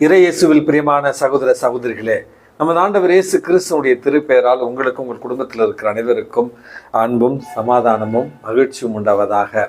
இறை இயேசுவில் பிரியமான சகோதர சகோதரிகளே, நமது ஆண்டவர் இயேசு கிறிஸ்துவனுடைய திருப்பெயரால் உங்களுக்கும் உங்கள் குடும்பத்தில் இருக்கிற அனைவருக்கும் அன்பும் சமாதானமும் மகிழ்ச்சியும் உண்டாவதாக.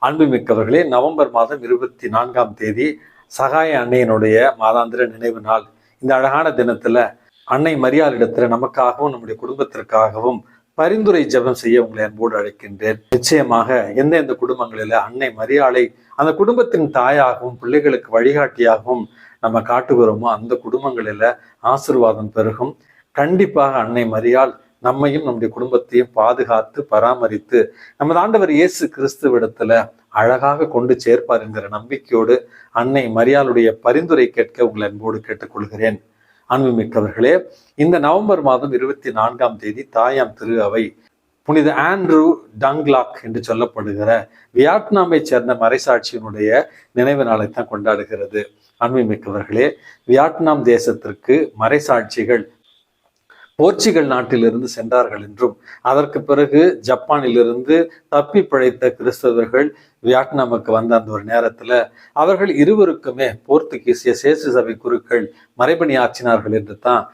அன்புமிக்கவர்களே, நவம்பர் மாதம் 24ஆம் தேதி சகாய அன்னையினுடைய மாதாந்திர நினைவு நாள். இந்த அழகான தினத்துல அன்னை மரியாளிடத்துல நமக்காகவும் நம்முடைய குடும்பத்திற்காகவும் பரிந்துரை ஜெபம் செய்ய உங்களை அன்போடு அழைக்கின்றேன். நிச்சயமாக எந்தெந்த குடும்பங்களில அன்னை மரியாளை அந்த குடும்பத்தின் தாயாகவும் பிள்ளைகளுக்கு வழிகாட்டியாகவும் நம்ம காட்டுகிறோமோ அந்த குடும்பங்களில ஆசீர்வாதம் பெருகும். கண்டிப்பாக அன்னை மரியாள் நம்மையும் நம்முடைய குடும்பத்தையும் பாதுகாத்து பராமரித்து நமது ஆண்டவர் இயேசு கிறிஸ்துவிடத்துல அழகாக கொண்டு சேர்ப்பார் என்கிற நம்பிக்கையோடு அன்னை மரியாளுடைய பரிந்துரை கேட்க உங்களை அன்போடு கேட்டுக்கொள்கிறேன். அன்புமிக்கவர்களே, இந்த நவம்பர் மாதம் 24ஆம் தேதி தாயாம் திரு அவை புனித ஆண்ட்ரூ டங்லாக் என்று சொல்லப்படுகிற வியட்நாமை சேர்ந்த மறைசாட்சியினுடைய நினைவு நாளைத்தான் கொண்டாடுகிறது. அன்புமிக்கவர்களே, வியட்நாம் தேசத்திற்கு மறைசாட்சிகள் போர்ச்சுகல் நாட்டிலிருந்து சென்றார்கள் என்றும் அதற்கு பிறகு ஜப்பானிலிருந்து தப்பி பிழைத்த கிறிஸ்தவர்கள் வியட்நாமுக்கு வந்த அந்த ஒரு நேரத்துல அவர்கள் இருவருக்குமே போர்த்துகீசிய சேசு சபை குருக்கள் மறைபணியாற்றினார்கள் என்று தான்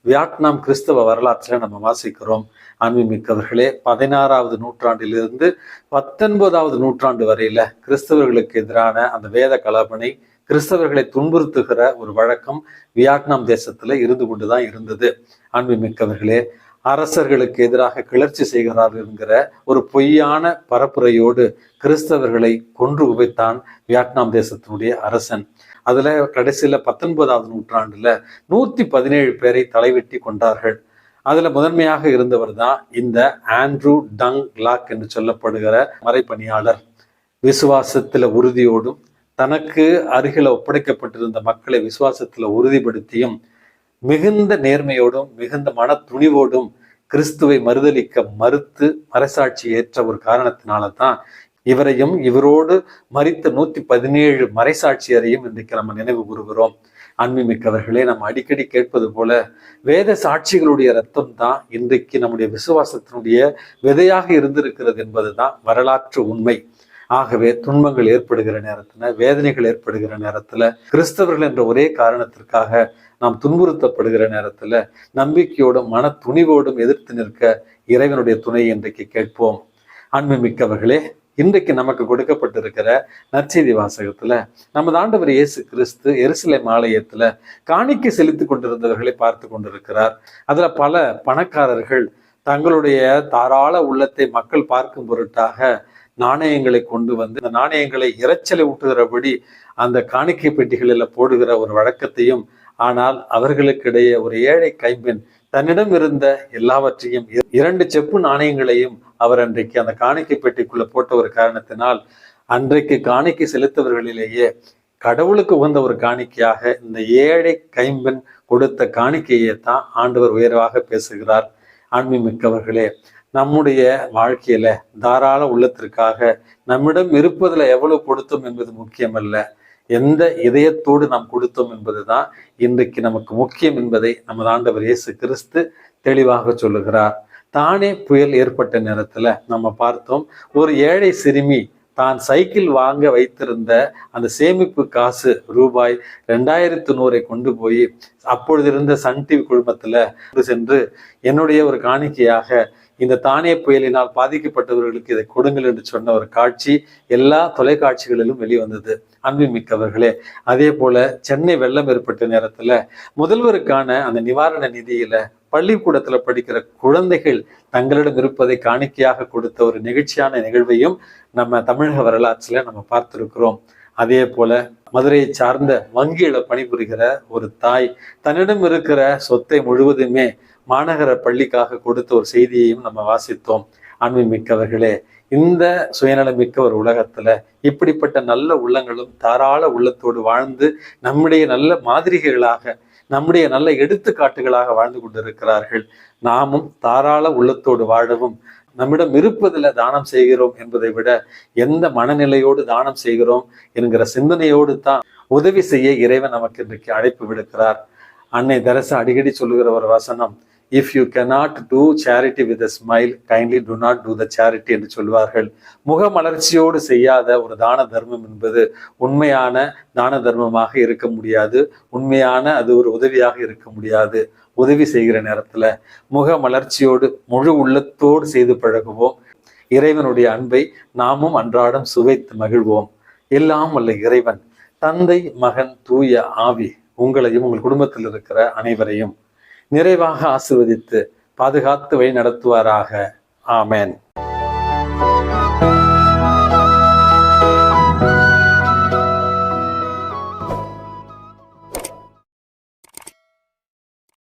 வியட்நாம் கிறிஸ்தவ வரலாற்றில் நம்ம வாசிக்கிறோம். அன்புமிக்கவர்களே, 16வது நூற்றாண்டிலிருந்து 19வது நூற்றாண்டு வரையில கிறிஸ்தவர்களுக்கு எதிரான அந்த வேத கலபனை, கிறிஸ்தவர்களை துன்புறுத்துகிற ஒரு வழக்கம் வியட்நாம் தேசத்துல இருந்து கொண்டுதான் இருந்தது. அன்புமிக்கவர்களே, அரசர்களுக்கு எதிராக கிளர்ச்சி செய்கிறார்கள் என்கிற ஒரு பொய்யான பரப்புரையோடு கிறிஸ்தவர்களை கொன்று குவித்தான் வியட்நாம் தேசத்தினுடைய அரசன். அதுல கடைசியில 19வது நூற்றாண்டுல 117 பேரை தலைவெட்டி கொண்டார்கள். அதுல முதன்மையாக இருந்தவர் தான் இந்த ஆண்ட்ரூ டங்லாக் என்று சொல்லப்படுகிற மறைப்பணியாளர். விசுவாசத்துல உறுதியோடும் தனக்கு அருகில ஒப்படைக்கப்பட்டிருந்த மக்களை விசுவாசத்துல உறுதிப்படுத்தியும் மிகுந்த நேர்மையோடும் மிகுந்த மன துணிவோடும் கிறிஸ்துவை மறுதலிக்க மறுத்து மறைசாட்சி ஏற்ற ஒரு காரணத்தினால தான் இவரையும் இவரோடு மரித்த 117 மறைசாட்சியரையும் இன்றைக்கு நம்ம நினைவு கூறுகிறோம். அன்புமிக்கவர்களே, நம்ம அடிக்கடி கேட்பது போல வேத சாட்சிகளுடைய ரத்தம் தான் இன்றைக்கு நம்முடைய விசுவாசத்தினுடைய விதையாக இருந்திருக்கிறது என்பதுதான் வரலாற்று உண்மை. ஆகவே துன்பங்கள் ஏற்படுகிற நேரத்துல, வேதனைகள் ஏற்படுகிற நேரத்துல, கிறிஸ்தவர்கள் என்ற ஒரே காரணத்திற்காக நாம் துன்புறுத்தப்படுகிற நேரத்துல நம்பிக்கையோடும் மன துணிவோடும் எதிர்த்து நிற்க இறைவனுடைய துணை இன்றைக்கு கேட்போம். அன்புமிக்கவர்களே, இன்றைக்கு நமக்கு கொடுக்கப்பட்டிருக்கிற நற்செய்தி வாசகத்துல நமது ஆண்டவர் இயேசு கிறிஸ்து எருசலேம் ஆலயத்துல காணிக்கை செலுத்தி கொண்டிருந்தவர்களை பார்த்து கொண்டிருக்கிறார். அதுல பல பணக்காரர்கள் தங்களுடைய தாராள உள்ளத்தை மக்கள் பார்க்கும் பொருட்டாக நாணயங்களை கொண்டு வந்து இந்த நாணயங்களை இரைச்சலை ஊட்டுகிறபடி அந்த காணிக்கை பெட்டிகளில் போடுகிற ஒரு வழக்கத்தையும், ஆனால் அவர்களுக்கிடையே ஒரு ஏழை கைம்பெண் தன்னிடம் இருந்த எல்லாவற்றையும் 2 செப்பு நாணயங்களையும் அவர் அன்றைக்கு அந்த காணிக்கை பெட்டிக்குள்ள போட்ட ஒரு காரணத்தினால் அன்றைக்கு காணிக்கை செலுத்தவர்களிலேயே கடவுளுக்கு உகந்த ஒரு காணிக்கையாக இந்த ஏழை கைம்பெண் கொடுத்த காணிக்கையை தான் ஆண்டவர் உயர்வாக பேசுகிறார். அன்புமிக்கவர்களே, நம்முடைய வாழ்க்கையில தாராள உள்ளத்திற்காக நம்மிடம் இருப்பதுல எவ்வளவு கொடுத்தோம் என்பது முக்கியமல்ல, எந்த இதயத்தோடு நாம் கொடுத்தோம் என்பதுதான் இன்றைக்கு நமக்கு முக்கியம் என்பதை நமது ஆண்டவர் இயேசு கிறிஸ்து தெளிவாக சொல்லுகிறார். தானே புயல் ஏற்பட்ட நேரத்துல நம்ம பார்த்தோம், ஒரு ஏழை சிறுமி தான் சைக்கிள் வாங்க வைத்திருந்த அந்த சேமிப்பு காசு ரூபாய் 2100 கொண்டு போய் அப்பொழுது இருந்த சன் டிவி குழுமத்துல சென்று என்னுடைய ஒரு காணிக்கையாக இந்த தானே புயலினால் பாதிக்கப்பட்டவர்களுக்கு இதை கொடுங்கள் என்று சொன்ன ஒரு காட்சி எல்லா தொலைக்காட்சிகளிலும் வெளிவந்தது. அன்புமிக்கவர்களே, அதே போல சென்னை வெள்ளம் ஏற்பட்ட நேரத்துல முதல்வருக்கான அந்த நிவாரண நிதியில பள்ளிக்கூடத்துல படிக்கிற குழந்தைகள் தங்களிடம் இருப்பதை காணிக்கையாக கொடுத்த ஒரு நெகிழ்ச்சியான நிகழ்வையும் நம்ம தமிழக வரலாற்றுல நம்ம பார்த்திருக்கிறோம். அதே போல மதுரையை சார்ந்த வங்கியில பணிபுரிகிற ஒரு தாய் தன்னிடம் இருக்கிற சொத்தை முழுவதுமே மாநகர பள்ளிக்காக கொடுத்த ஒரு செய்தியையும் நம்ம வாசித்தோம். அன்புமிக்கவர்களே, இந்த சுயநலமிக்க ஒரு உலகத்துல இப்படிப்பட்ட நல்ல உள்ளங்களும் தாராள உள்ளத்தோடு வாழ்ந்து நம்முடைய நல்ல மாதிரிகளாக, நம்முடைய நல்ல எடுத்துக்காட்டுகளாக வாழ்ந்து கொண்டிருக்கிறார்கள். நாமும் தாராள உள்ளத்தோடு வாழவும், நம்மிடம் இருப்பதில் தானம் செய்கிறோம் என்பதை விட எந்த மனநிலையோடு தானம் செய்கிறோம் என்கிற சிந்தனையோடு தான் உதவி செய்ய இறைவன் நமக்கு இன்றைக்கு அழைப்பு விடுக்கிறார். அன்னை தெரசா அடிக்கடி சொல்லுகிற ஒரு வசனம், if you cannot do charity with a smile, kindly do not do the charity என்று சொல்வார்கள். முகமலர்ச்சியோடு செய்யாத ஒரு தான தர்மம் என்பது உண்மையான தான தர்மமாக இருக்க முடியாது. உண்மையான அது ஒரு உதவியாக இருக்க முடியாது. உதவி செய்கிற நேரத்துல முகமலர்ச்சியோடு முழு உள்ளத்தோடு செய்து பழகுவோம். இறைவனுடைய அன்பை நாமும் அன்றாடம் சுவைத்து மகிழ்வோம். எல்லாம் வல்ல இறைவன் தந்தை, மகன், தூய ஆவி உங்களையும் உங்கள் குடும்பத்தில் இருக்கிற அனைவரையும் நிறைவாக ஆசீர்வதித்து பாதுகாத்து வழி நடத்துவாராக. ஆமென்.